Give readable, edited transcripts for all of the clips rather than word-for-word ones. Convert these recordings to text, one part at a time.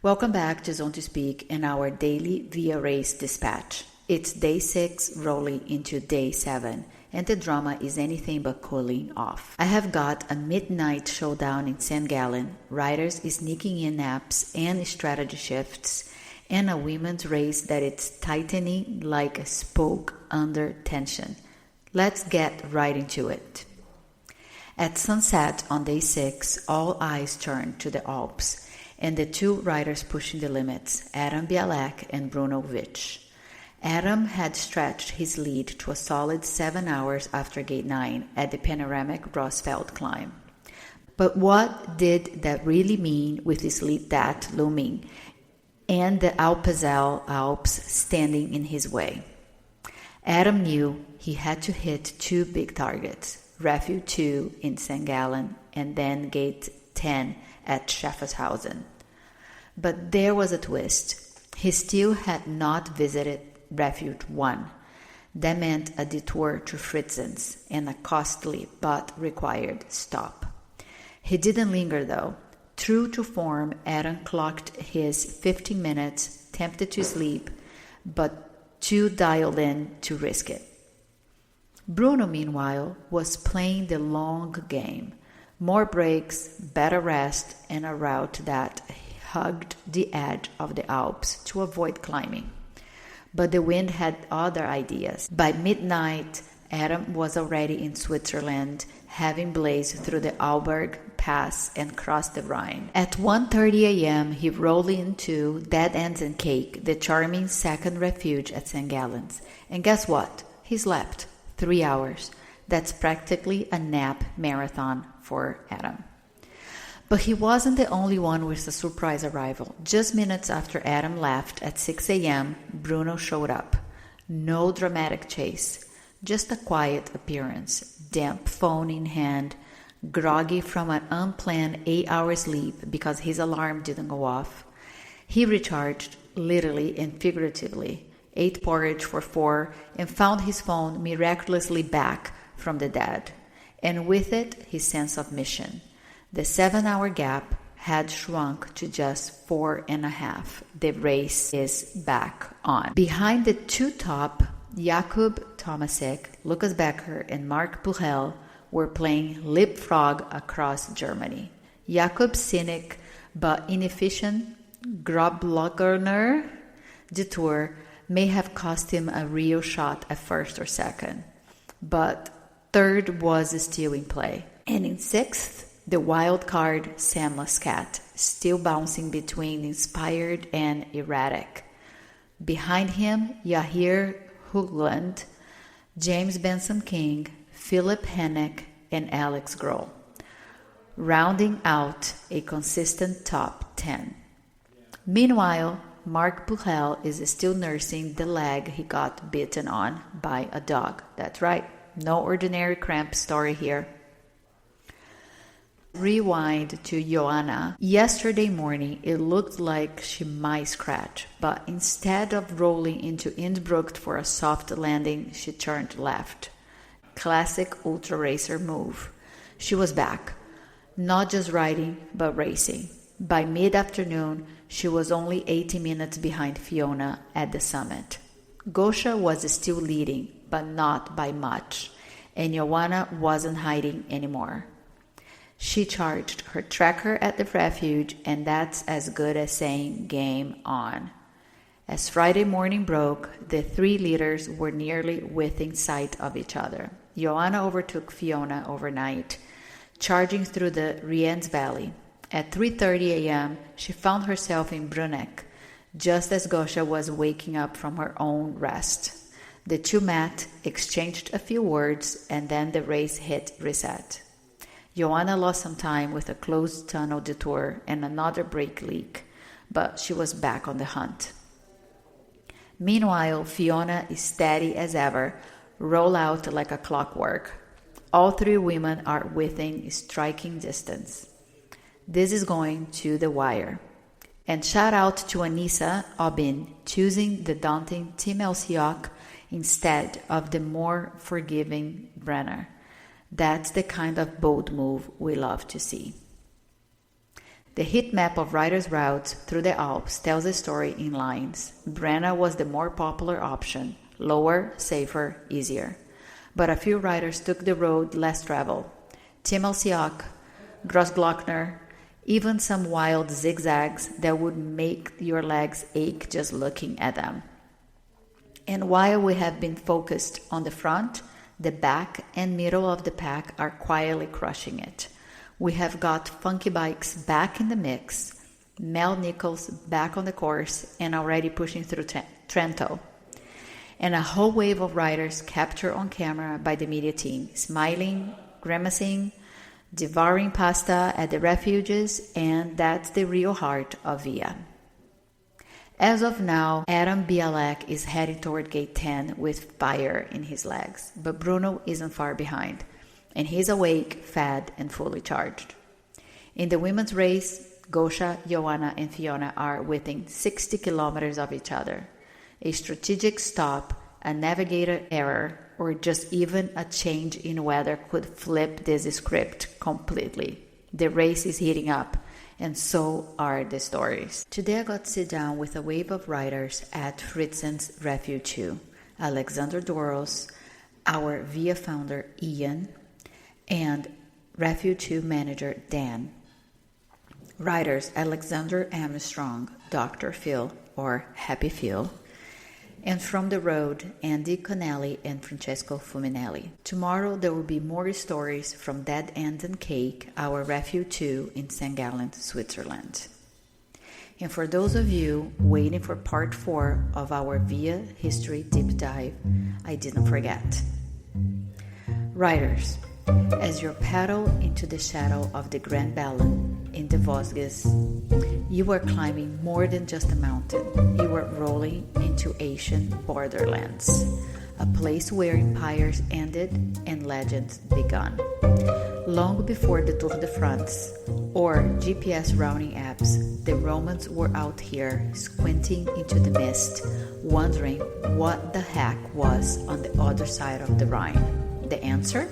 Welcome back to Zone to Speak and our daily Via Race dispatch. It's day 6 rolling into day 7, and the drama is anything but cooling off. I have got a midnight showdown in St. Gallen, riders sneaking in naps and strategy shifts, and a women's race that is tightening like a spoke under tension. Let's get right into it. At sunset on day 6, all eyes turned to the Alps, and the two riders pushing the limits, Bialek and Bruno Wicht. Adam had stretched his lead to a solid 7 hours after gate 9 at the panoramic Rosfeld climb. But what did that really mean with his lead that looming and the Alps standing in his way? Adam knew he had to hit 2 big targets, Refuge 2 in St. Gallen and then gate 10 at Schaffhausen. But there was a twist. He still had not visited Refuge 1. That meant a detour to Fritzen's and a costly but required stop. He didn't linger though. True to form, Adam clocked his 15 minutes, tempted to sleep, but too dialed in to risk it. Bruno, meanwhile, was playing the long game. More breaks, better rest, and a route that hugged the edge of the Alps to avoid climbing. But the wind had other ideas. By midnight, Adam was already in Switzerland, having blazed through the Arlberg Pass and crossed the Rhine. At 1:30 a.m., he rolled into Dead Ends and Cake, the charming second refuge at St. Gallen's. And guess what? He slept 3 hours. That's practically a nap marathon for Adam. But he wasn't the only one with a surprise arrival. Just minutes after Adam left at 6 a.m., Bruno showed up. No dramatic chase, just a quiet appearance, damp phone in hand, groggy from an unplanned 8-hour sleep because his alarm didn't go off. He recharged, literally and figuratively, ate porridge for 4, and found his phone miraculously back from the dead, and with it his sense of mission. The 7-hour gap had shrunk to just 4.5. The race is back on. Behind the two top, Jakub Tomasek, Lucas Becker, and Mark Huel were playing leapfrog across Germany. Jakub's cynic but inefficient Groblockner detour may have cost him a real shot at first or second, but third was still in play. And in 6th, the wild card Sam Lascat, still bouncing between inspired and erratic. Behind him, Yahir Hoogland, James Benson King, Philip Hennick, and Alex Grohl, rounding out a consistent top 10. Meanwhile, Mark Huel is still nursing the leg he got bitten on by a dog. That's right, no ordinary cramp story here. Rewind to Joanna. Yesterday morning, it looked like she might scratch, but instead of rolling into Innsbruck for a soft landing, she turned left. Classic ultra racer move. She was back, not just riding, but racing. By mid-afternoon, she was only 80 minutes behind Fiona at the summit. Gosha was still leading, but not by much, and Joanna wasn't hiding anymore. She charged her tracker at the Refuge, and that's as good as saying game on. As Friday morning broke, the 3 leaders were nearly within sight of each other. Joanna overtook Fiona overnight, charging through the Rienz Valley. At 3:30 a.m., she found herself in Bruneck, just as Gosha was waking up from her own rest. The two met, exchanged a few words, and then the race hit reset. Joanna lost some time with a closed tunnel detour and another brake leak, but she was back on the hunt. Meanwhile, Fiona is steady as ever, roll out like a clockwork. All 3 women are within striking distance. This is going to the wire. And shout out to Anissa Obin, choosing the daunting Tim Elsiok instead of the more forgiving Brenner. That's the kind of bold move we love to see. The heat map of riders' routes through the Alps tells the story in lines. Brenna was the more popular option, lower, safer, easier. But a few riders took the road less traveled. Timmelsiak, Grossglockner, even some wild zigzags that would make your legs ache just looking at them. And while we have been focused on the front, the back and middle of the pack are quietly crushing it. We have got funky bikes back in the mix, Mel Nichols back on the course and already pushing through Trento. And a whole wave of riders captured on camera by the media team, smiling, grimacing, devouring pasta at the refuges, and that's the real heart of Via. As of now, Adam Bialek is heading toward gate 10 with fire in his legs, but Bruno isn't far behind, and he's awake, fed, and fully charged. In the women's race, Gosha, Joanna, and Fiona are within 60 kilometers of each other. A strategic stop, a navigator error, or just even a change in weather could flip this script completely. The race is heating up, and so are the stories. Today I got to sit down with a wave of riders at Fritzen's Refuge 2. Alexander Doros, our VIA founder Ian, and Refuge 2 manager Dan. Riders Alexander Armstrong, Dr. Phil, or Happy Phil, and from the road, Andy Connelly and Francesco Fuminelli. Tomorrow there will be more stories from Dead End and Cake, our Refuge 2 in St. Gallen, Switzerland. And for those of you waiting for part 4 of our VIA History Deep Dive, I didn't forget. Riders, as you paddle into the shadow of the Grand Gallen in the Vosges, you are climbing more than just a mountain. You are rolling into Asian borderlands, a place where empires ended and legends began. Long before the Tour de France or GPS routing apps, the Romans were out here squinting into the mist, wondering what the heck was on the other side of the Rhine. The answer?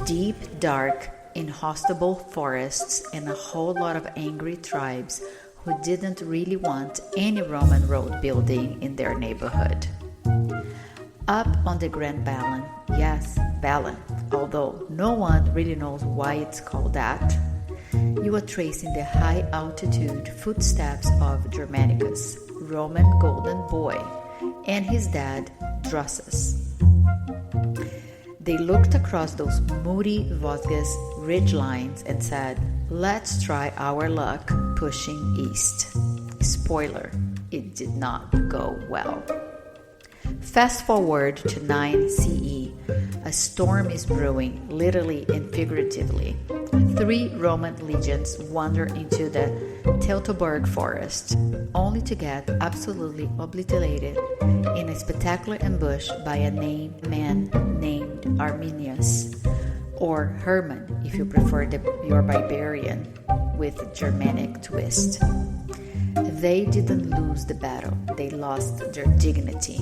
Deep, dark, inhospitable forests and a whole lot of angry tribes who didn't really want any Roman road building in their neighborhood. Up on the Grand Gallen, yes, Gallen, although no one really knows why it's called that, you are tracing the high altitude footsteps of Germanicus, Roman golden boy, and his dad, Drusus. They looked across those moody Vosges ridgelines and said, let's try our luck pushing east. Spoiler, it did not go well. Fast forward to 9 CE, a storm is brewing, literally and figuratively. 3 Roman legions wander into the Teutoburg Forest, only to get absolutely obliterated in a spectacular ambush by a man named Arminius, or Herman if you prefer your barbarian with Germanic twist. They didn't lose the battle, they lost their dignity.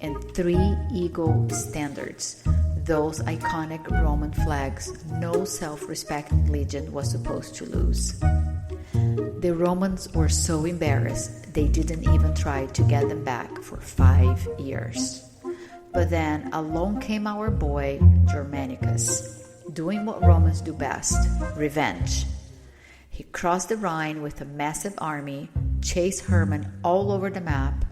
And 3 eagle standards, those iconic Roman flags no self-respecting legion was supposed to lose. The Romans were so embarrassed they didn't even try to get them back for 5 years. But then along came our boy Germanicus, doing what Romans do best, revenge. He crossed the Rhine with a massive army, chased Herman all over the map,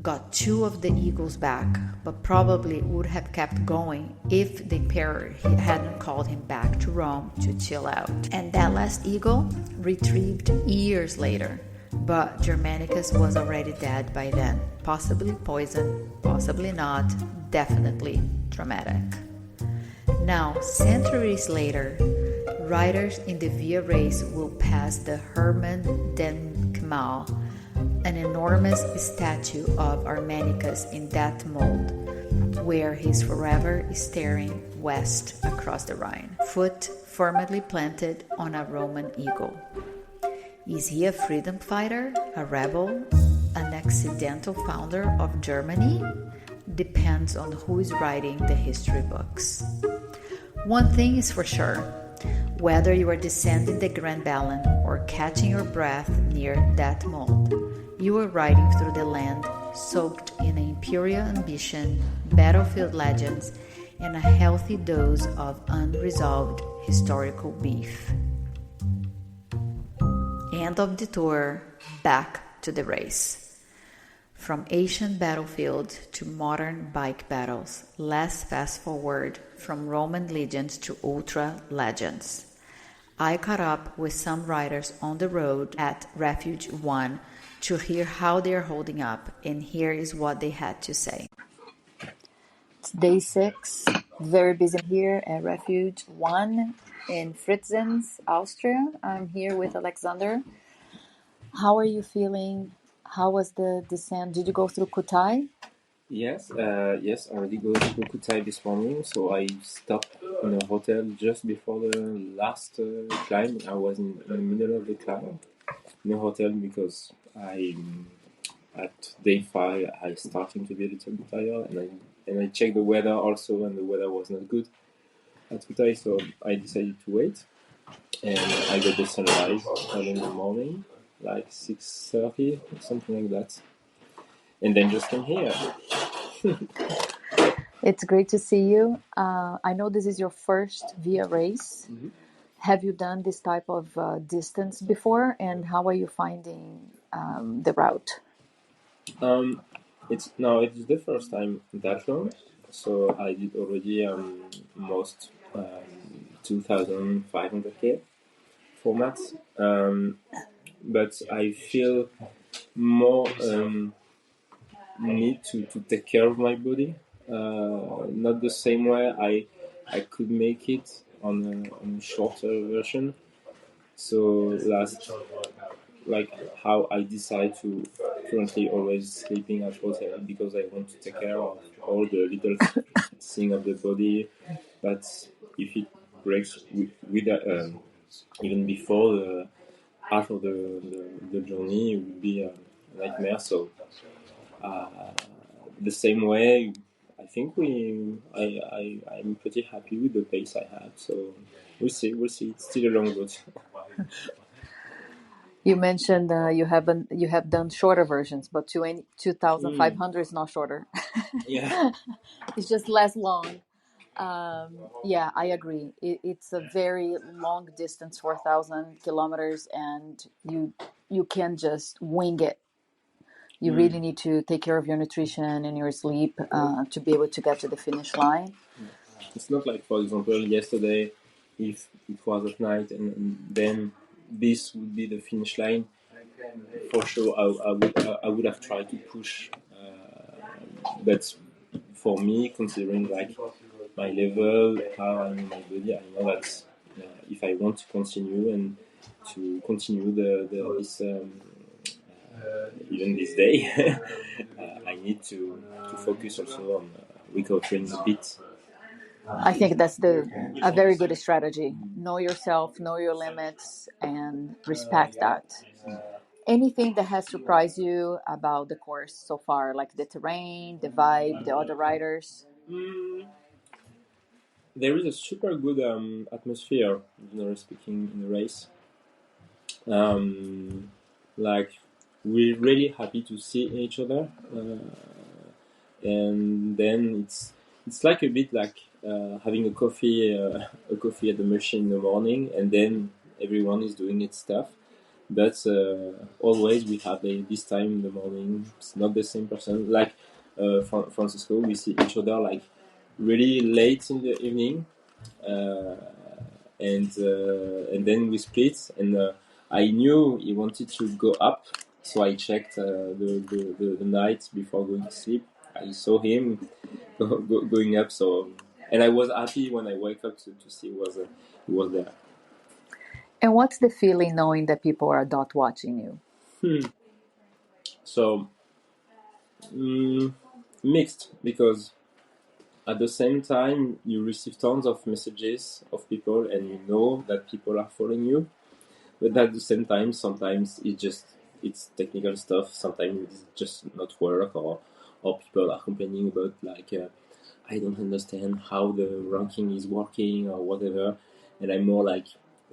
got 2 of the eagles back, but probably would have kept going if the emperor hadn't called him back to Rome to chill out. And that last eagle retrieved years later, but Germanicus was already dead by then, possibly poisoned, possibly not, definitely traumatic. Now, centuries later, riders in the Via race will pass the Herman den Kemal, an enormous statue of Armanicus in that mold, where he's forever staring west across the Rhine, foot firmly planted on a Roman eagle. Is he a freedom fighter, a rebel, an accidental founder of Germany? Depends on who is writing the history books. One thing is for sure, Whether you are descending the Grand Gallen or catching your breath near that mold, you are riding through the land soaked in imperial ambition, battlefield legends, and a healthy dose of unresolved historical beef. End of the tour, back to the race. From ancient battlefield to modern bike battles, let's fast forward from Roman legends to ultra legends. I caught up with some riders on the road at Refuge 1 to hear how they're holding up, and here is what they had to say. It's day 6, very busy here at Refuge 1 in Fritzens, Austria. I'm here with Alexander. How are you feeling? How was the descent? Did you go through Kutai? Yes, I already go to Kutai this morning, so I stopped in a hotel just before the last climb. I was in the middle of the climb in a hotel because at day 5 I starting to be a little bit tired, and I checked the weather also, and the weather was not good at Kutai, so I decided to wait, and I got the sunrise early in the morning, like 6:30 or something like that, and then just came here. It's great to see you. I know this is your first Via race. Mm-hmm. Have you done this type of distance before, and how are you finding the route? It's the first time that long, so I did already most 2,500 formats, but I feel more need to take care of my body. Not the same way I could make it on a shorter version. So like how I decide to currently always sleeping at hotel because I want to take care of all the little thing of the body. But if it breaks with even before the half of the journey, it would be a nightmare. So the same way, I think I'm pretty happy with the pace I have. So we'll see. It's still a long road. You mentioned you have done shorter versions, but 2,500 is not shorter. Yeah, It's just less long. Yeah, I agree. It's a very long distance, 4,000 kilometers, and you can just wing it. You really need to take care of your nutrition and your sleep to be able to get to the finish line. it's not like, for example, yesterday, if it was at night and then this would be the finish line. For sure, I would have tried to push, but for me, considering like my level, how I know my body, I know that if I want to continue and to continue this even this day, I need to focus also on recovering a bit. I think that's a very good strategy. Know yourself, know your limits, and respect that. Anything that has surprised you about the course so far, like the terrain, the vibe, the other riders? There is a super good atmosphere, generally speaking, in the race. Like we're really happy to see each other, and then it's like a bit like having a coffee at the machine in the morning, and then everyone is doing its stuff. But always we have this time in the morning. It's not the same person. Like Francisco, we see each other like really late in the evening, and then we split. And I knew he wanted to go up, so I checked the night before going to sleep. I saw him going up, so and I was happy when I wake up to see he was there. And what's the feeling knowing that people are not watching you? So mixed, because at the same time you receive tons of messages of people and you know that people are following you, but at the same time sometimes it's technical stuff, sometimes it's just not work, or people are complaining about like I don't understand how the ranking is working or whatever, and I'm more like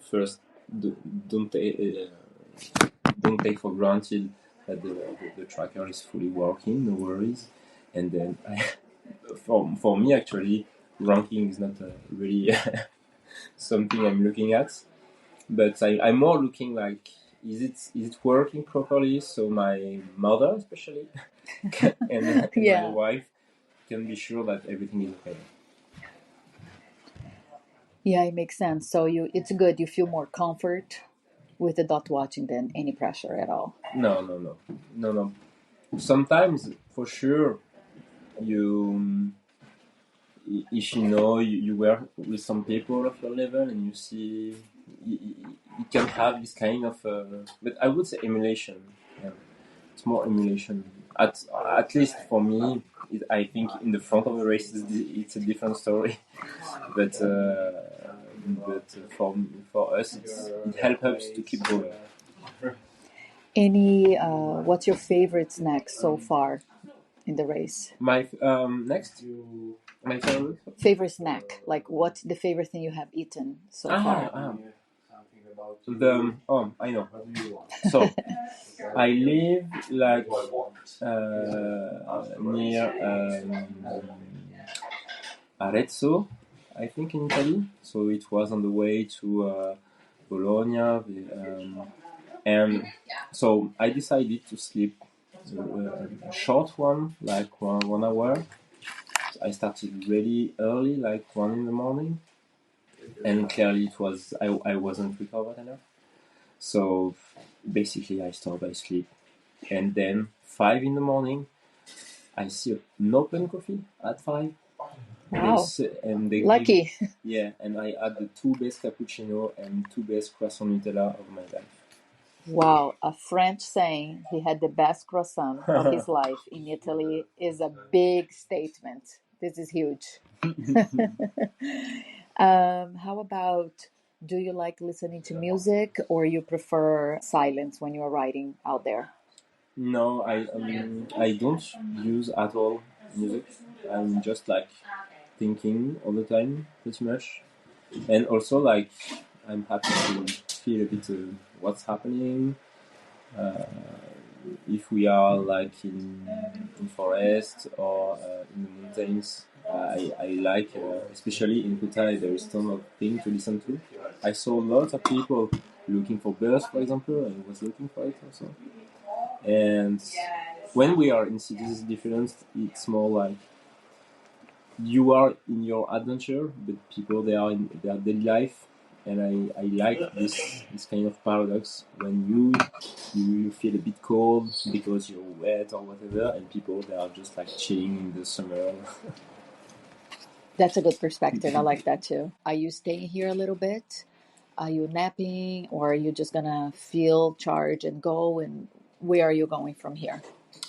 first don't take for granted that the tracker is fully working, no worries. And then for me actually, ranking is not really something I'm looking at, but I'm more looking like, is it working properly? So my mother especially and my wife can be sure that everything is okay. Yeah, it makes sense. So it's good. You feel more comfort with the dot watching than any pressure at all. No. Sometimes, for sure, if you were with some people of your level and you see, you can have this kind of, but I would say emulation. Yeah. It's more emulation. At least for me, I think in the front of the race it's a different story. But for us, it helps us to keep going. What's your favorite snack so far in the race? My next, my favorite snack. Like, what's the favorite thing you have eaten so far? I know. So I live like near Arezzo, I think, in Italy. So it was on the way to Bologna, and so I decided to sleep a short one, like 1 hour. I started really early, like 1 in the morning, and clearly it was I wasn't recovered enough. So basically, I stopped by sleep, and then 5 in the morning, I see an open coffee at 5. Wow, they lucky. And I had the 2 best cappuccino and 2 best croissant Nutella of my life. Wow, a French saying he had the best croissant of his life in Italy is a big statement. This is huge. How about, do you like listening to music, or you prefer silence when you're riding out there? No, I don't use at all music. I'm just like thinking all the time, pretty much. And also, like, I'm happy to feel a bit what's happening. If we are like in forest or in the mountains, I like, especially in Kutai, there is ton of things to listen to. I saw lots of people looking for birds, for example. I was looking for it also. And when we are in cities, it's different. It's more like you are in your adventure, but people, they are in their daily life. And I like this kind of paradox when you feel a bit cold because you're wet or whatever, and people, they are just like chilling in the summer. That's a good perspective. I like that too. Are you staying here a little bit? Are you napping, or are you just gonna feel, charge, and go? And where are you going from here?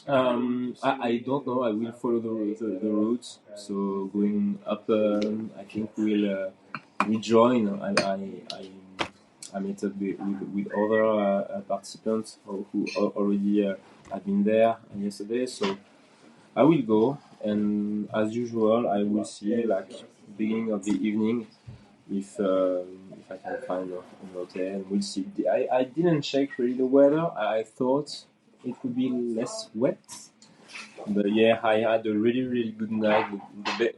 I don't know. I will follow the route. So going up, I think we'll rejoin. I met up with other participants who already had been there yesterday. So I will go, and as usual, I will see, like, beginning of the evening, if I can find a hotel. We'll see. I didn't check really the weather. I thought it would be less wet, but yeah, I had a really good night,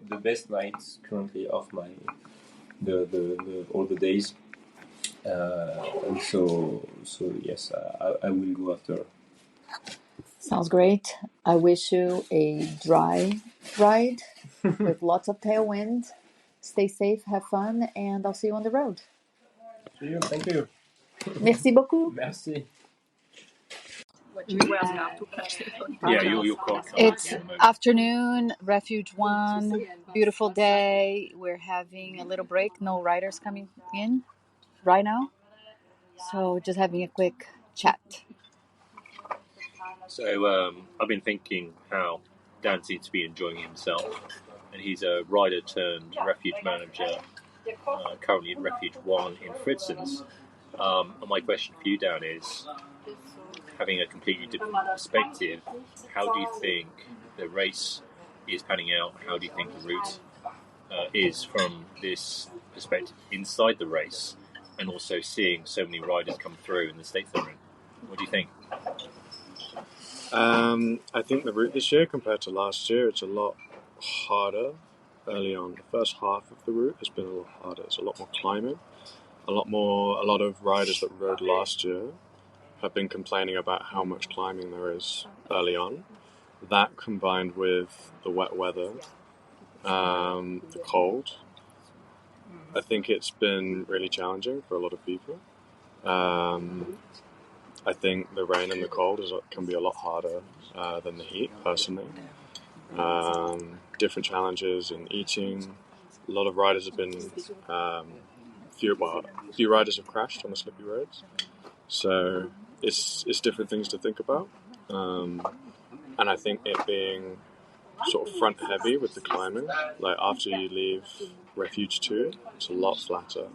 the best night currently of my the all the days, and so yes, I will go after. Sounds great. I wish you a dry ride with lots of tailwind. Stay safe, have fun, and I'll see you on the road. See you. Thank you. Merci beaucoup. Merci. Yeah, you're quite. It's afternoon, Refuge 1, beautiful day. We're having a little break, no riders coming in right now. So just having a quick chat. So I've been thinking how Dan seems to be enjoying himself, and he's a rider turned refuge manager, currently in Refuge 1 in Fritzens. And my question for you, Dan, is, having a completely different perspective, how do you think the race is panning out? How do you think the route is from this perspective inside the race? and also seeing so many riders come through in the states they're in. What do you think? I think the route this year compared to last year, it's a lot harder early on. The first half of the route has been a lot harder. It's a lot more climbing. A lot of riders that rode last year have been complaining about how much climbing there is early on. That combined with the wet weather, the cold, I think it's been really challenging for a lot of people. I think the rain and the cold can be a lot harder than the heat, personally. Different challenges in eating. A lot of riders have been, few riders have crashed on the slippy roads. So it's different things to think about. And I think it being sort of front heavy with the climbing, like after you leave Refuge 2, it's a lot flatter.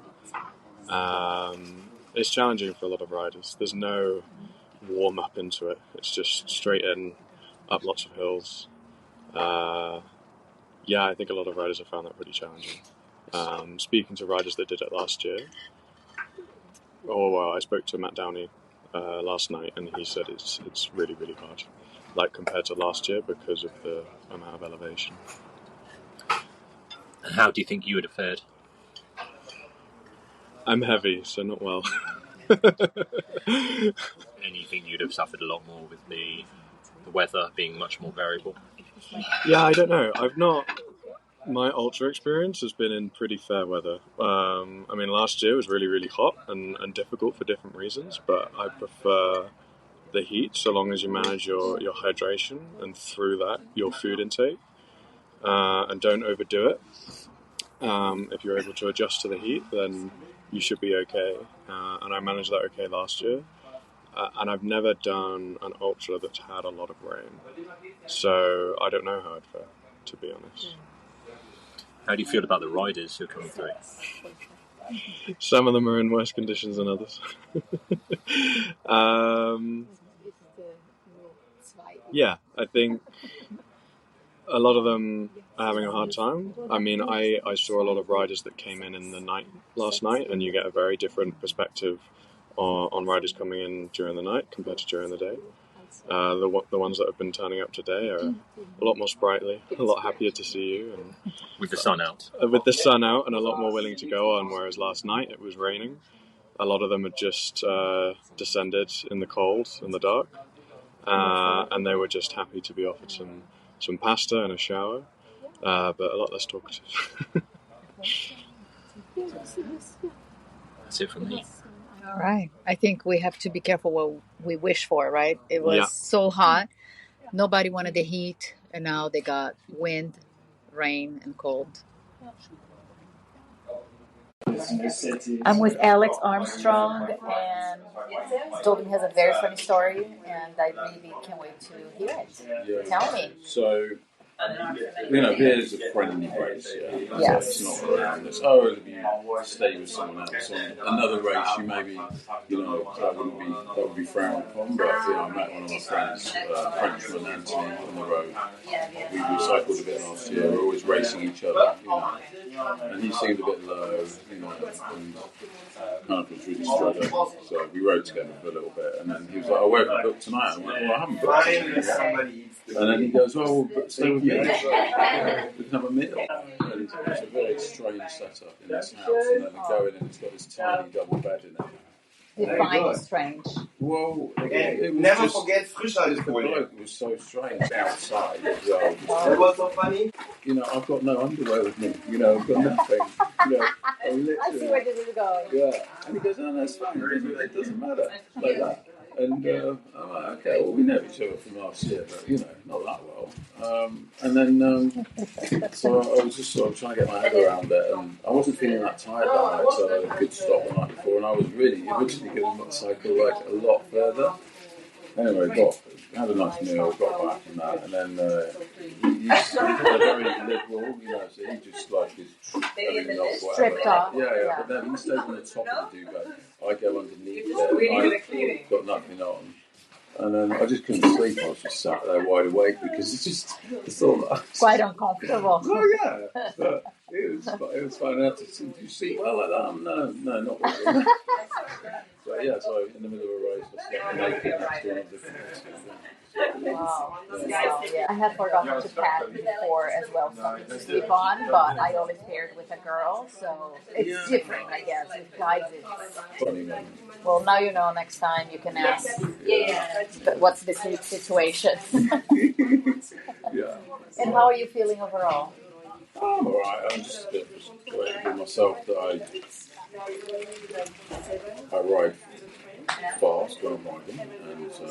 It's challenging for a lot of riders. There's no warm up into it. It's just straight in, up lots of hills. I think a lot of riders have found that pretty challenging. Speaking to riders that did it last year, I spoke to Matt Downey last night, and he said it's really, really hard, like compared to last year because of the amount of elevation. And how do you think you would have fared? I'm heavy, so not well. And you think you'd have suffered a lot more with the weather being much more variable? Yeah, I don't know. My ultra experience has been in pretty fair weather. Last year was really, really hot and difficult for different reasons, but I prefer the heat so long as you manage your hydration and through that your food intake, and don't overdo it. If you're able to adjust to the heat, then you should be okay. And I managed that okay last year. And I've never done an ultra that's had a lot of rain. So I don't know how I'd fare, to be honest. How do you feel about the riders who are coming through? Some of them are in worse conditions than others. I think a lot of them are having a hard time. I saw a lot of riders that came in the night last night, and you get a very different perspective on riders coming in during the night compared to during the day. The ones that have been turning up today are a lot more sprightly, a lot happier to see you, and with the sun out. With the sun out, and a lot more willing to go on. Whereas last night it was raining. A lot of them had just descended in the cold and the dark, and they were just happy to be offered some pasta and a shower, but a lot less talkative. That's it from me. All right. I think we have to be careful what we wish for, right? It was so hot. Nobody wanted the heat, and now they got wind, rain, and cold. I'm with Alex Armstrong, and told him he has a very funny story, and I really can't wait to hear it. Yeah. Tell me. So, beer's a friendly race. Yes. So it's not around this. If you stay with someone else on another race, you maybe, that would be frowned upon. But I met one of my friends, Frenchman Anthony, on the road. We cycled a bit last year. We're always racing each other, and he seemed a bit low, and kind of was really struggling. So we rode together for a little bit, and then he was like, "Where have I booked tonight?" I'm like, "Well, I haven't booked anything." And then he goes, "Oh, well, stay with me. We can have a meal." And it's a very strange setup in this house. And then I go in and it's got this tiny double bed in it. Define strange. Well, it was never just, forget the bloke was so strange outside as well. That was so funny. I've got no underwear with me. I've got nothing. I see where this is going. Yeah. And he goes, "Oh, that's fine. It doesn't matter." Like that. And I'm like, okay, well, we know each other from last year, but, not that well. And then, so I was just sort of trying to get my head around it, and I wasn't feeling that tired that night, so I had a good stop the night before, and I was really originally going to cycle a lot further. Anyway, had a nice meal, got back from that, and then he's very liberal, so he just is everything else, whatever. Stripped off. Yeah, but then he stays on the top of the duvet. I go underneath there, I've got nothing on. And then I just couldn't sleep. I was just sat there wide awake because it's all quite uncomfortable. Oh yeah, but It was fun. Do you see well like that? No, not really. But yeah, so in the middle of a race, I was making next to another different. Wow. Yeah. I had forgotten to pack before as well, something to sleep on, but I always paired with a girl, so it's different, I guess. With guys, it's... Well, now you know, next time you can ask, what's the sleep situation? Yeah. And how are you feeling overall? I'm alright. I'm just a bit frustrated with myself that I ride fast when I'm riding, and so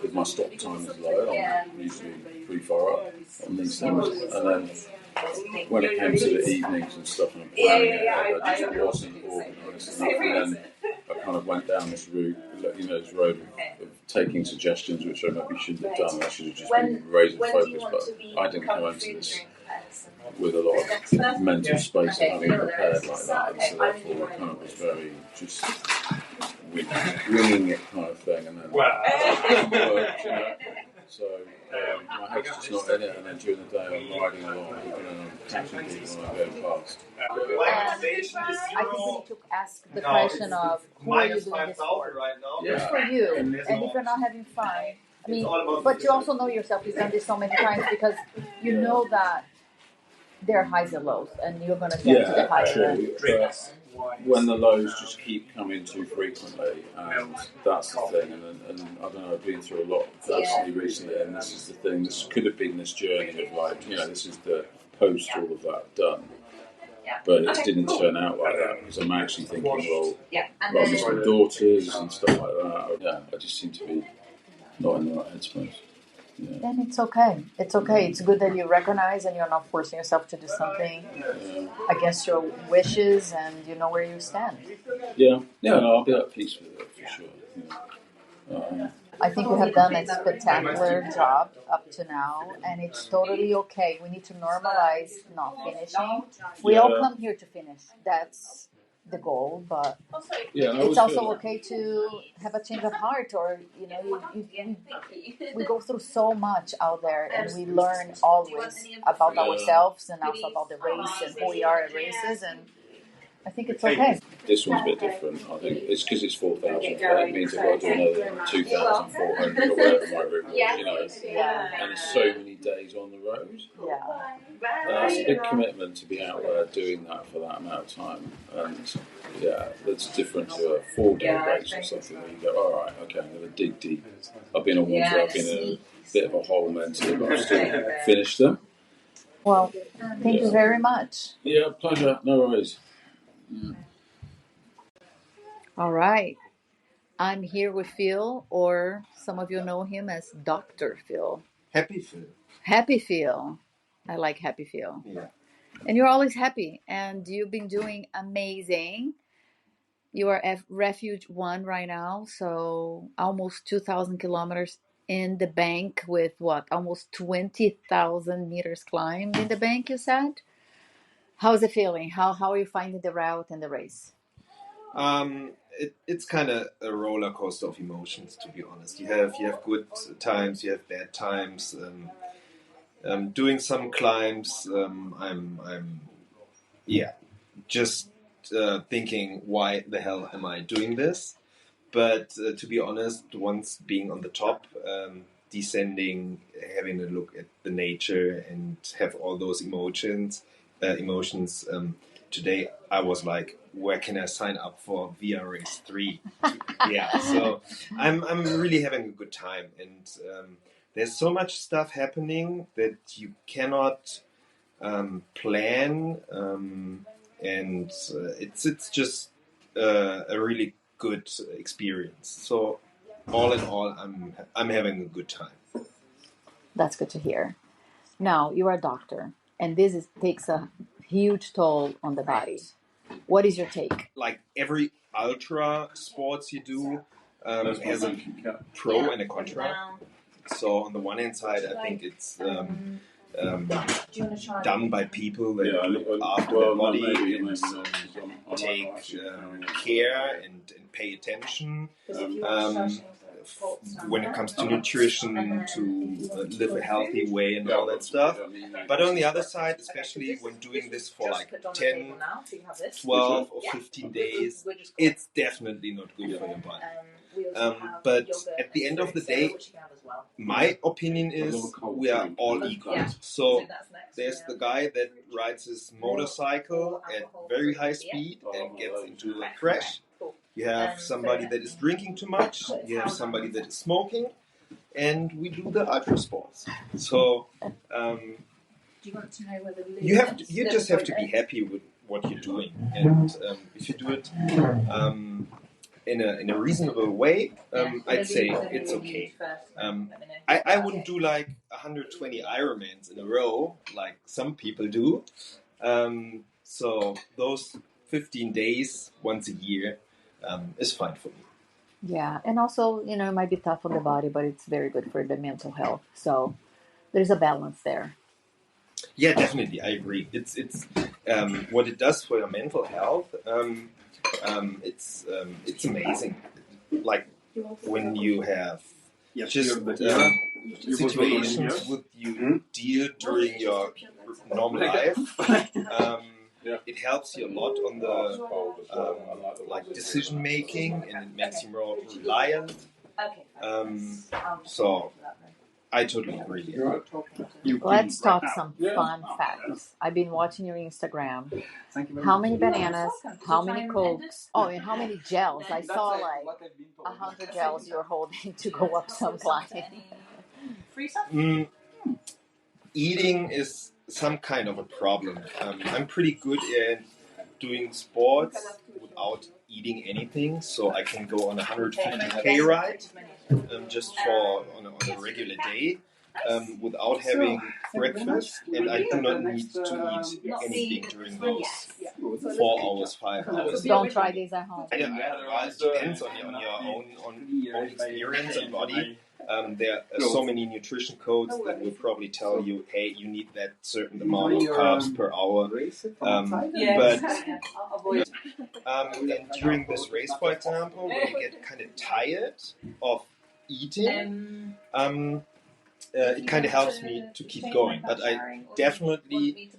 if my stop time is low, I'm usually pretty far up on these things. And then when it came to the evenings and stuff, and I'm planning it, I just wasn't organised enough. And then I kind of went down this route, this road of taking suggestions, which I maybe shouldn't have done. I should have just been raising focus, but I didn't come into this with a lot of mental space of having prepared like that, and so therefore it kind of was very just winging it kind of thing, and then worked, So my head's just not in it, and then during the day I'm riding along and I'm catching people when I'm going past. I think we need to ask the question of who are you doing this for? It's for you, and if you're not having fun, I mean, but you also know yourself. You've done this so many times because you know that there are highs and lows, and you're going to get to the highs. True. When the lows just keep coming too frequently, and that's the thing. And I don't know, I've been through a lot personally recently, and this is the thing. This could have been this journey of like, this is the post all of that done. But it didn't turn out like that, because I'm actually thinking, well, I miss my daughters and stuff like that. Yeah, I just seem to be not in the right headspace. Yeah. And it's okay. It's okay. It's good that you recognize and you're not forcing yourself to do something against your wishes, and you know where you stand. Yeah, I'll be at peace with it for sure. I think you have done a spectacular job up to now, and it's totally okay. We need to normalize not finishing. We all come here to finish. That's the goal, but it's also okay to have a change of heart, or we go through so much out there, and we learn always about ourselves and also about the race and who we are at races, and I think it's okay. This one's a bit different. I think it's because it's 4,000. It means I've got to do another 2,400 or whatever my route was, and it's so many days on the road. And it's a big commitment to be out there doing that for that amount of time. And that's different to a 4-day race or something where you go, all right, okay, I'm going to dig deep. I've been on ones where I've been in a bit of a hole mentally, but I've still finished them. Well, thank you very much. Yeah, pleasure. No worries. All right. I'm here with Phil, or some of you know him as Dr. Phil. Happy Phil. Happy Phil. I like Happy Phil. Yeah. And you're always happy, and you've been doing amazing. You are at Refuge 1 right now, so almost 2,000 kilometers in the bank with almost 20,000 meters climbed in the bank, you said? How's it feeling? How are you finding the route and the race? It's kind of a roller coaster of emotions, to be honest. You have good times, you have bad times. Doing some climbs, I'm just thinking, why the hell am I doing this? But to be honest, once being on the top, descending, having a look at the nature and have all those emotions. Today I was like, where can I sign up for Via Race 3? So I'm really having a good time, and there's so much stuff happening that you cannot plan, and it's just a really good experience. So all in all, I'm having a good time. That's good to hear. Now, you are a doctor, and this takes a huge toll on the body. What is your take? Like every ultra sports you do has a pro and a contra. So on the one hand side, I think it's done by people that look after their body and take care and pay attention. when it comes to nutrition, to live a healthy way and all that stuff. But on the other side, especially when doing this for like 10, 12 or 15 days, it's definitely not good for your body. But at the end of the day, my opinion is we are all equal. So there's the guy that rides his motorcycle at very high speed and gets into a crash. You have somebody that is drinking too much. You have somebody that is smoking. And we do the ultra sports. So you just have to be happy with what you're doing. And if you do it in a reasonable way, I'd say it's okay. I wouldn't do like 120 Ironmans in a row like some people do. So those 15 days once a year is fine for me. Yeah, and also, it might be tough on the body, but it's very good for the mental health. So there's a balance there. Yeah, definitely, I agree. It's what it does for your mental health. It's amazing. Like when you have just situations with you deal during your normal life. It helps you a lot on the like decision making, and it makes you more reliant. So I totally agree. Let's talk some fun facts. I've been watching your Instagram. How many bananas? How many Cokes? Oh, and how many gels? I saw like 100 gels you're holding to go up some climb. Eating is some kind of a problem. I'm pretty good at doing sports without eating anything, so I can go on a 150k ride just on a regular day without having breakfast, and I do not need to eat anything during those 4 hours, 5 hours. Don't try these at home. It depends on your own experience and body. There are so many nutrition codes that will probably tell you, hey, you need that certain amount of carbs per hour. And during this race, for example, when you get kind of tired of eating, it kind of helps me to keep going. But I definitely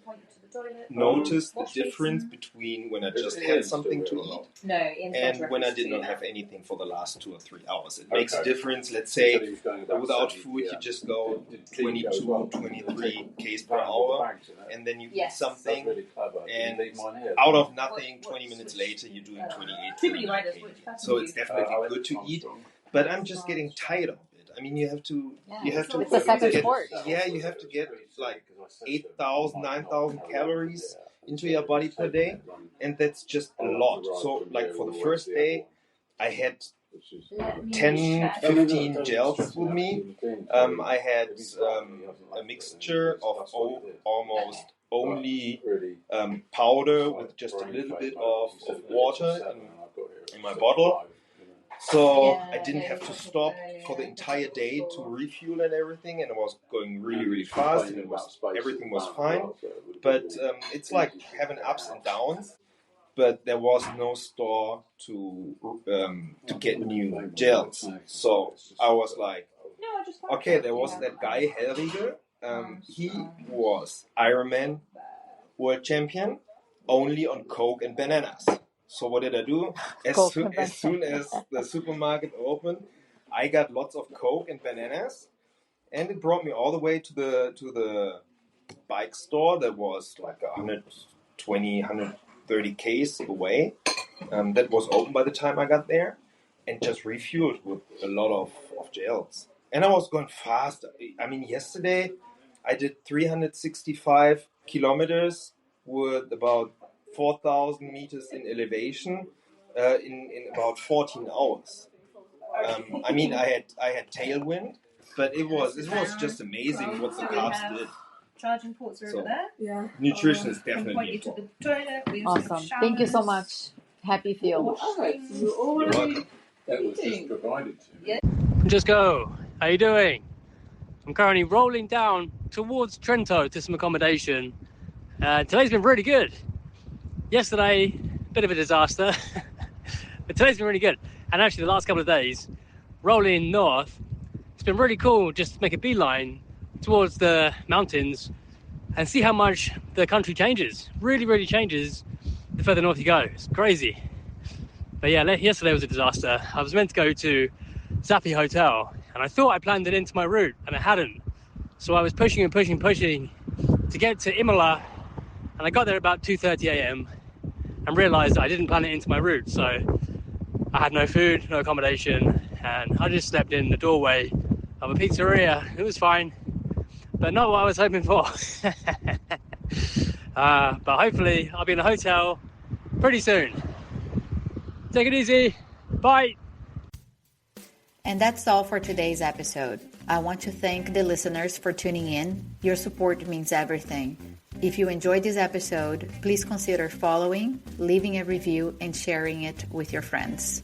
noticed the difference between when I just had something to eat and when I did not have anything for the last 2 or 3 hours. It makes a difference. Let's say without food you just go 22, 23 k's per hour, and then you eat something, and out of nothing, 20 minutes later you're doing 28 k's. So it's definitely good to eat, but I'm just getting tired of it. I mean, you have to. It's a second sport. Yeah, you have to get like 8,000, 9,000 calories into your body per day, and that's just a lot. So, like for the first day, I had 10, 15 gels with me. I had a mixture of almost only powder with just a little bit of water in my bottle. So I didn't have to stop for the entire day to refuel and everything, and it was going really, really fast, and everything was fine. But it's like having ups and downs. But there was no store to get new gels, so I was like, okay, there was that guy Helrige. He was Ironman world champion, only on Coke and bananas. So what did I do? As soon as the supermarket opened, I got lots of Coke and bananas, and it brought me all the way to the bike store that was like 120, 130 k's away. That was open by the time I got there, and just refueled with a lot of gels. And I was going fast. I mean, yesterday I did 365 kilometers with about 4,000 meters in elevation in about 14 hours. I mean, I had tailwind, but it was just amazing what the carbs did. Charging ports are over there. Yeah. Nutrition is definitely important. Awesome. Thank you so much. Happy field. You're welcome. That was just provided to me. Francesco, how you doing? I'm currently rolling down towards Trento to some accommodation. Today's been really good. Yesterday, bit of a disaster, but today's been really good. And actually the last couple of days, rolling north, it's been really cool just to make a beeline towards the mountains and see how much the country changes. Really changes the further north you go. It's crazy. But yeah, yesterday was a disaster. I was meant to go to Zappi Hotel and I thought I planned it into my route and I hadn't. So I was pushing to get to Imola, and I got there about 2:30 a.m. and realised I didn't plan it into my route. So I had no food, no accommodation, and I just slept in the doorway of a pizzeria. It was fine, but not what I was hoping for. But hopefully I'll be in a hotel pretty soon. Take it easy. Bye. And that's all for today's episode. I want to thank the listeners for tuning in. Your support means everything. If you enjoyed this episode, please consider following, leaving a review, and sharing it with your friends.